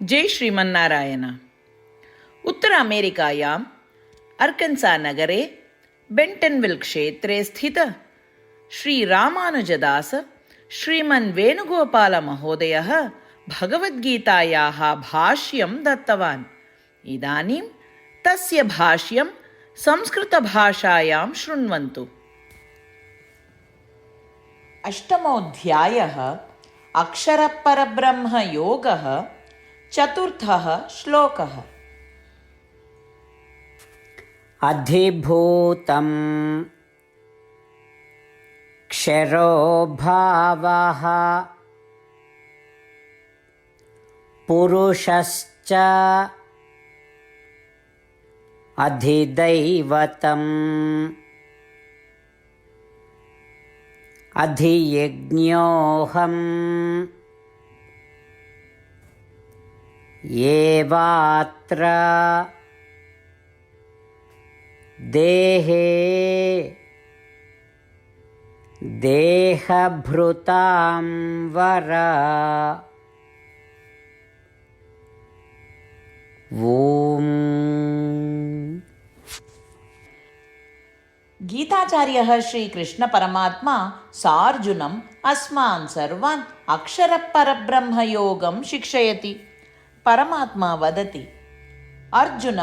जय श्रीमन्नारायण। उत्तर अमेरिकायाम् अर्कन्सा नगरे बेण्टन्विल् क्षेत्रे स्थित श्रीरामानुजदास श्रीमन् वेणुगोपालमहोदयः भगवद्गीतायाः भाष्यं दत्तवान्। इदानीं तस्य भाष्यं संस्कृतभाषायां शृण्वन्तु। अष्टमोऽध्यायः अक्षरपरब्रह्मयोगः, चतुर्थः श्लोकः। अधिभूतं क्षरो भावः पुरुषश्च अधिदैवतम् अधियज्ञोऽहम् एवात्र देहे देहभृतां वर। ॐ गीताचार्यः श्रीकृष्णपरमात्मा सार्जुनम् अस्मान् सर्वान् अक्षरपरब्रह्मयोगं शिक्षयति। परमात्मा वदति, अर्जुन,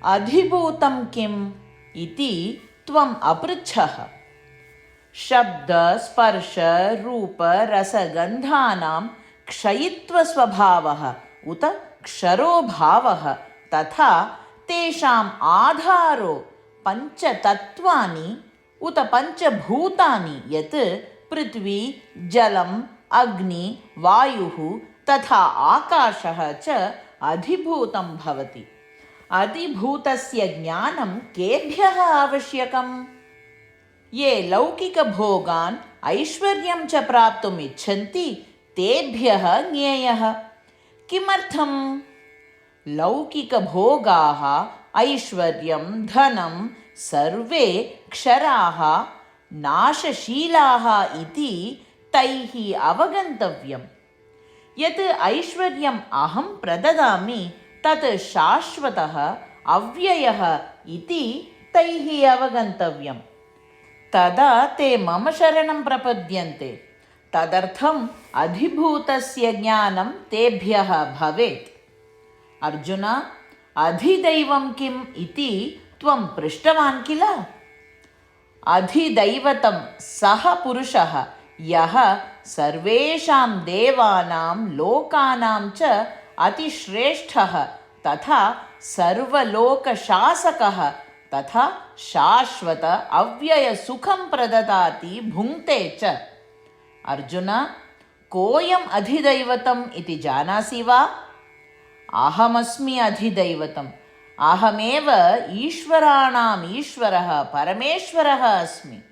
अधिभूतं किम् इति त्वम् अपृच्छः। शब्द स्पर्श रूप रसगन्धानां क्षयित्वस्वभावः उत क्षरो भावः तथा तेषाम् आधारो पञ्चतत्त्वानि उत पञ्चभूतानि यत् पृथ्वी जलम् अग्नि वायुः तथा आकाशः च अधिभूतं भवति। अधिभूतस्य ज्ञानं केभ्यः आवश्यकम्? ये लौकिकभोगान् ऐश्वर्यं च प्राप्तुम् इच्छन्ति तेभ्यः ज्ञेयः। किमर्थम्? लौकिकभोगाः ऐश्वर्यं धनं सर्वे क्षराः नाशशीलाः इति तैः अवगन्तव्यम्। यत् ऐश्वर्यम् अहं प्रददामि तत् शाश्वतः अव्ययः इति तैः अवगन्तव्यम्। तदा ते मम शरणं प्रपद्यन्ते। तदर्थम् अधिभूतस्य ज्ञानं तेभ्यः भवेत्। अर्जुन, अधिदैवं किम् इति त्वं पृष्टवान् किल? अधिदैवतं सः पुरुषः यः सर्वेषां देवानां लोकानां च अतिश्रेष्ठः तथा सर्वलोकशासकः तथा शाश्वत अव्ययसुखं प्रददाति भुङ्क्ते च। अर्जुन, कोऽयम् अधिदैवतम् इति जानासि वा? अहमस्मि अधिदैवतम्। अहमेव ईश्वराणाम् ईश्वरः परमेश्वरः अस्मि।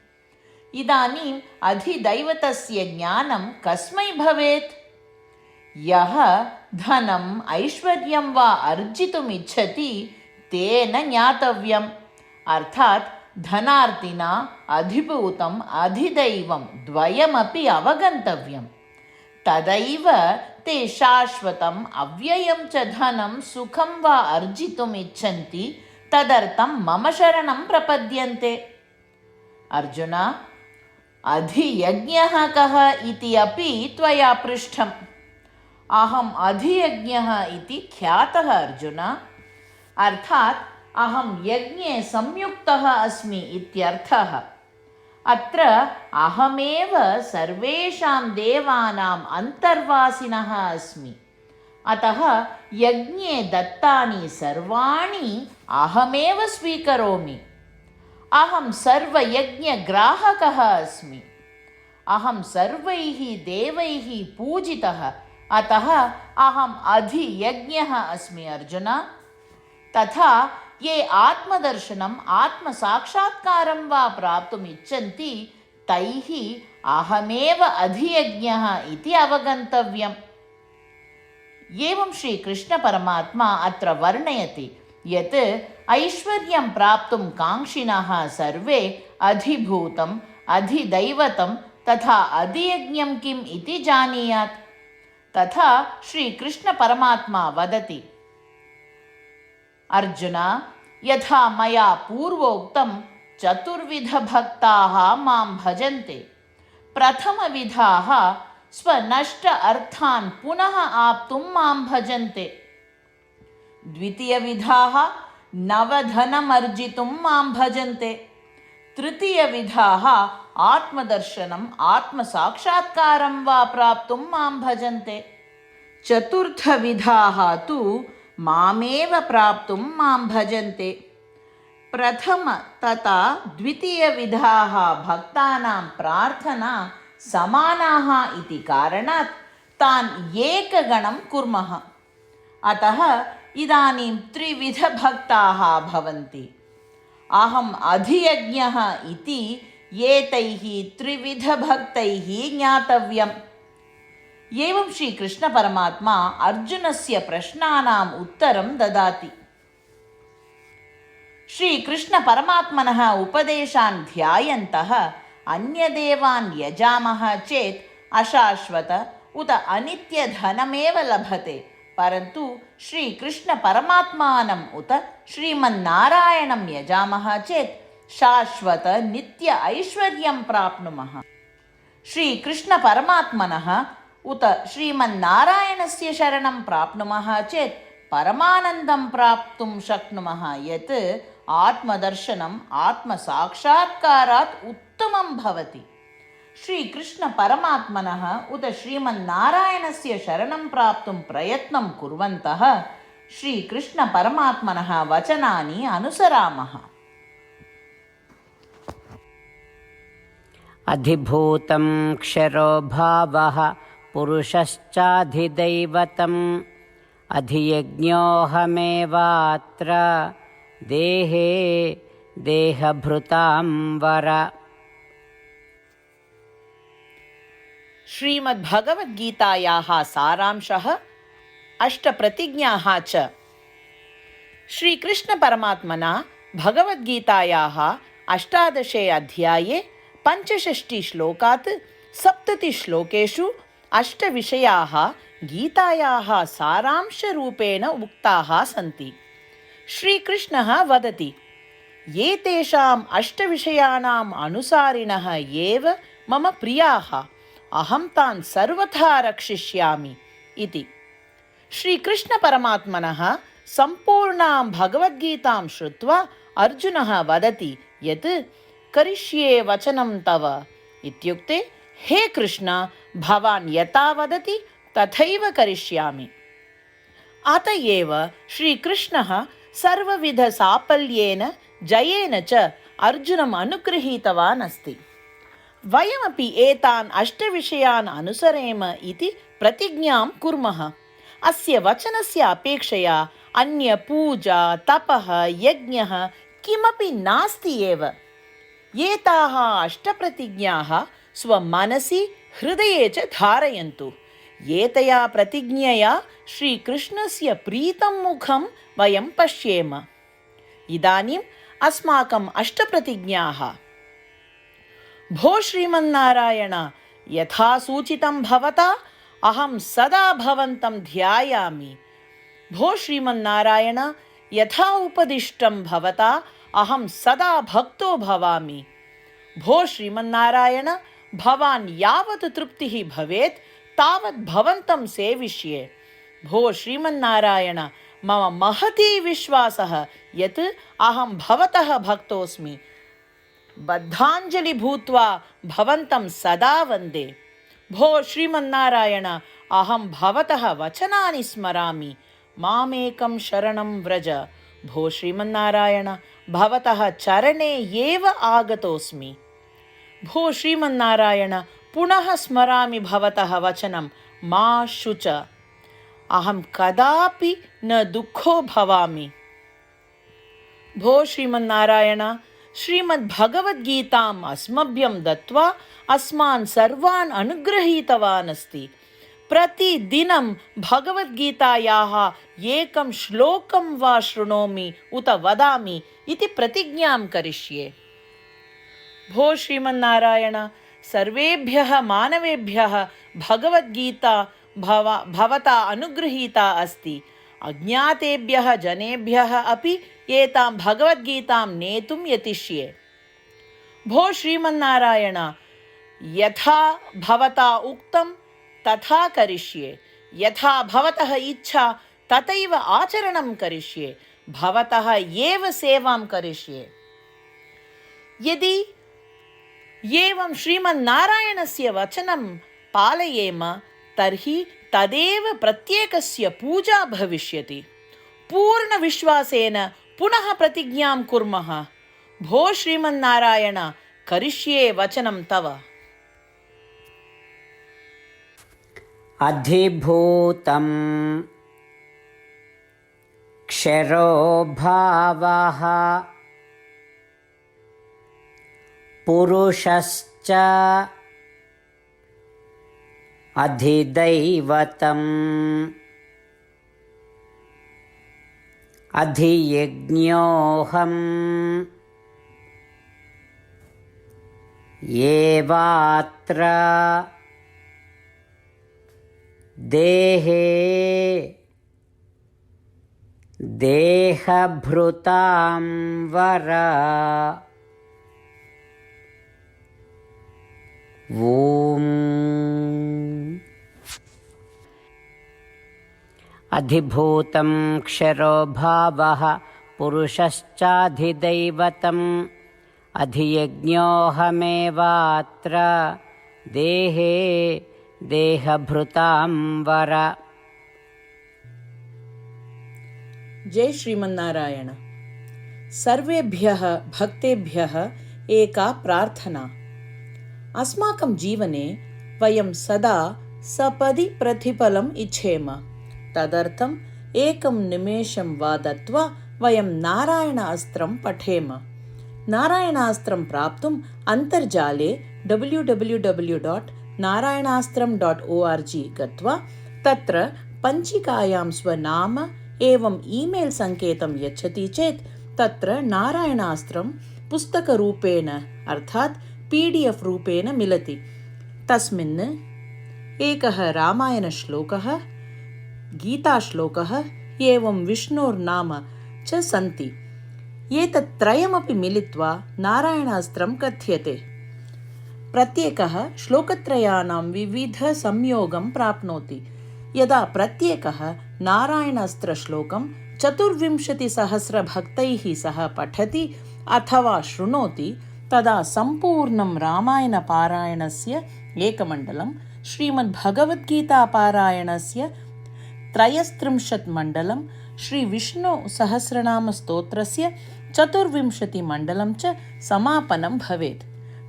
इदानीम् अधिदैवतस्य ज्ञानं कस्मै भवेत्? यः धनम् ऐश्वर्यं वा अर्जितुम् इच्छति तेन ज्ञातव्यम्। अर्थात् धनार्थिना अधिभूतम् अधिदैवं द्वयमपि अवगन्तव्यम्। तदैव ते शाश्वतम् अव्ययं च धनं सुखं वा अर्जितुम् इच्छन्ति। तदर्थं मम शरणं प्रपद्यन्ते। अर्जुन, अधियज्ञः कः इति अपि त्वया पृष्टम्। अहम् अधियज्ञः इति ख्यातः अर्जुन। अर्थात् अहं यज्ञे संयुक्तः अस्मि इत्यर्थः। अत्र अहमेव सर्वेषां देवानाम् अन्तर्वासिनः अस्मि। अतः यज्ञे दत्तानि सर्वाणि अहमेव स्वीकरोमि। अहं सर्वयज्ञग्राहकः अस्मि। अहं सर्वैः देवैः पूजितः। अतः अहम् अधियज्ञः अस्मि अर्जुन। तथा ये आत्मदर्शनम् आत्मसाक्षात्कारं वा प्राप्तुम् इच्छन्ति तैः अहमेव अधियज्ञः इति अवगन्तव्यम्। एवं श्रीकृष्णपरमात्मा अत्र वर्णयति यत् ऐश्वर्यं प्राप्तुं काङ्क्षिणः सर्वे अधिभूतम् अधिदैवतं तथा अधियज्ञं किम् इति जानीयात्। तथा श्रीकृष्णपरमात्मा वदति, अर्जुन, यथा मया पूर्वोक्तं चतुर्विधभक्ताः मां भजन्ते। प्रथमविधाः स्वनष्ट अर्थान् पुनः आप्तुं मां भजन्ते। द्वितीयविधाः नवधनमर्जितुं मां भजन्ते। तृतीयविधाः आत्मदर्शनम् आत्मसाक्षात्कारं वा प्राप्तुं मां भजन्ते। चतुर्थविधाः तु मामेव प्राप्तुं मां भजन्ते। प्रथम तथा द्वितीयविधाः भक्तानां प्रार्थना समानाः इति कारणात् तान् एकगणं कुर्मः। अतः इदानीं त्रिविधभक्ताः भवन्ति। अहम् अधियज्ञः इति एतैः त्रिविधभक्तैः ज्ञातव्यम्। एवं श्रीकृष्णपरमात्मा अर्जुनस्य प्रश्नानाम् उत्तरं ददाति। श्रीकृष्णपरमात्मनः उपदेशान् ध्यायन्तः अन्यदेवान् यजामः चेत् अशाश्वत उत अनित्यधनमेव लभते, परन्तु श्रीकृष्णपरमात्मानम् उत श्रीमन्नारायणं यजामः चेत् शाश्वत नित्य ऐश्वर्यं प्राप्नुमः। श्रीकृष्णपरमात्मनः उत श्रीमन्नारायणस्य शरणं प्राप्नुमः चेत् परमानन्दं प्राप्तुं शक्नुमः, यत् आत्मदर्शनम् आत्मसाक्षात्कारात् उत्तमं भवति। श्रीकृष्णपरमात्मनः उत श्रीमन्नारायणस्य शरणं प्राप्तुं प्रयत्नं कुर्वन्तः श्रीकृष्णपरमात्मनः वचनानि अनुसरामः। अधिभूतं क्षरो भावः पुरुषश्चाधिदैवतम् अधियज्ञोऽहमेवात्र देहे देहभृतां वर। श्रीमद्भगवद्गीतायाः सारांशः, अष्टप्रतिज्ञाः च। श्रीकृष्णपरमात्मना भगवद्गीतायाः 18 अध्याये 65 श्लोकात् 70 श्लोकेषु 8 विषयाः गीतायाः सारांशरूपेण उक्ताः सन्ति। श्रीकृष्णः वदति, एतेषाम् 8 विषयाणाम् अनुसारिणः एव मम प्रियाः, अहं तान् सर्वथा रक्षिष्यामि इति। श्रीकृष्णपरमात्मनः सम्पूर्णां भगवद्गीतां श्रुत्वा अर्जुनः वदति यत् करिष्ये वचनं तव इत्युक्ते, हे कृष्ण, भवान् यथा वदति तथैव करिष्यामि। अत एव श्रीकृष्णः सर्वविधसाफल्येन जयेन च अर्जुनम् अनुगृहीतवान् अस्ति। वयमपि एतान् 8 विषयान् अनुसरेम इति प्रतिज्ञां कुर्मः। अस्य वचनस्य अपेक्षया अन्य पूजा, तपः, यज्ञः किमपि नास्ति एव। एताः 8 प्रतिज्ञाः स्वमनसि हृदये च धारयन्तु। एतया प्रतिज्ञया श्रीकृष्णस्य प्रीतं मुखं वयं पश्येम। इदानीम् अस्माकम् 8 प्रतिज्ञाः। भो श्रीमन्नारायण, यथा सूचितं भवता अहं सदा भवन्तं ध्यायामि। भो श्रीमन्नारायण, यथा उपदिष्टं भवता अहं सदा भक्तो भवामि। भो श्रीमन्नारायण, भवान् यावत् तृप्तिः भवेत् तावत् भवन्तं सेविष्ये। भो श्रीमन्नारायण, मम महती विश्वासः यत् अहं भवतः भक्तोऽस्मि। बद्धाञ्जलि भूत्वा भवन्तं सदा वन्दे। भो श्रीमन्नारायण, अहं भवतः वचनानि स्मरामि। मामेकं शरणं व्रज। भो श्रीमन्नारायण, भवतः चरणे एव आगतोऽस्मि। भो श्रीमन्नारायण, पुनः स्मरामि भवतः वचनं, मा शुच। अहं कदापि न दुःखो भवामि। भो श्रीमन्नारायण, श्रीमद्भगवद्गीताम् अस्मभ्यं दत्त्वा अस्मान् सर्वान् अनुगृहीतवान् अस्ति। प्रतिदिनं भगवद्गीतायाः एकं श्लोकं वा शृणोमि उत वदामि इति प्रतिज्ञां करिष्ये। भो श्रीमन्नारायण, सर्वेभ्यः मानवेभ्यः भगवद्गीता भवता अनुगृहीता अस्ति। अज्ञातेभ्यः जनेभ्यः अपि एतां भगवद्गीतां नेतुं यतिष्ये। भो श्रीमन्नारायण, यथा भवता उक्तं तथा करिष्ये। यथा भवतः इच्छा तथैव आचरणं करिष्ये। भवतः एव सेवां करिष्ये। यदि एवं श्रीमन्नारायणस्य वचनं पालयेम तर्हि तदेव प्रत्येकस्य पूजा भविष्यति। पूर्णविश्वासेन पुनः प्रतिज्ञां कुर्मः। भो श्रीमन्नारायण, करिष्ये वचनं तव। अधिभूतं क्षरो भावः पुरुषश्च अधिदैवतम् अधियज्ञोऽहम् एवात्र देहे देहभृतां वर। ॐ अधिभूतं क्षरो भावः पुरुषश्चाधिदैवतम् अधियज्ञोऽहमेवात्र देहे देहभृतां वर। जय श्रीमन्नारायण। सर्वेभ्यः भक्तेभ्यः एका प्रार्थना। अस्माकं जीवने वयं सदा सपदि प्रतिफलम् इच्छेम। तदर्थम् एकं निमेषं वा दत्वा वयं नारायण अस्त्रं पठेम। नारायणास्त्रं प्राप्तुम् अन्तर्जाले www.narayanaastram.org गत्वा तत्र पञ्चिकायां स्वनाम एवं ईमेल् सङ्केतं यच्छति चेत् तत्र नारायणास्त्रं पुस्तकरूपेण अर्थात् PDF रूपेण मिलति। तस्मिन् एकः रामायणश्लोकः, गीताश्लोकः एवं विष्णोर्नाम च सन्ति। एतत् त्रयमपि मिलित्वा नारायणास्त्रं कथ्यते। प्रत्येकः श्लोकत्रयाणां विविधसंयोगं प्राप्नोति। यदा प्रत्येकः नारायणास्त्रश्लोकं 24,000 सह पठति अथवा शृणोति तदा सम्पूर्णं रामायणपारायणस्य एकमण्डलं, श्रीमद्भगवद्गीतापारायणस्य 33 मण्डलं, श्रीविष्णुसहस्रनामस्तोत्रस्य 24 मण्डलं च समापनं भवेत्।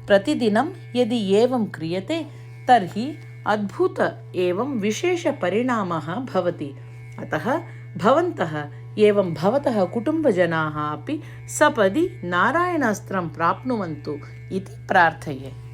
प्रतिदिनं यदि एवं क्रियते तर्हि अद्भुत एवं विशेषपरिणामः भवति। अतः भवन्तः एवं भवतः कुटुम्बजनाः अपि सपदि नारायणास्त्रं प्राप्नुवन्तु इति प्रार्थये।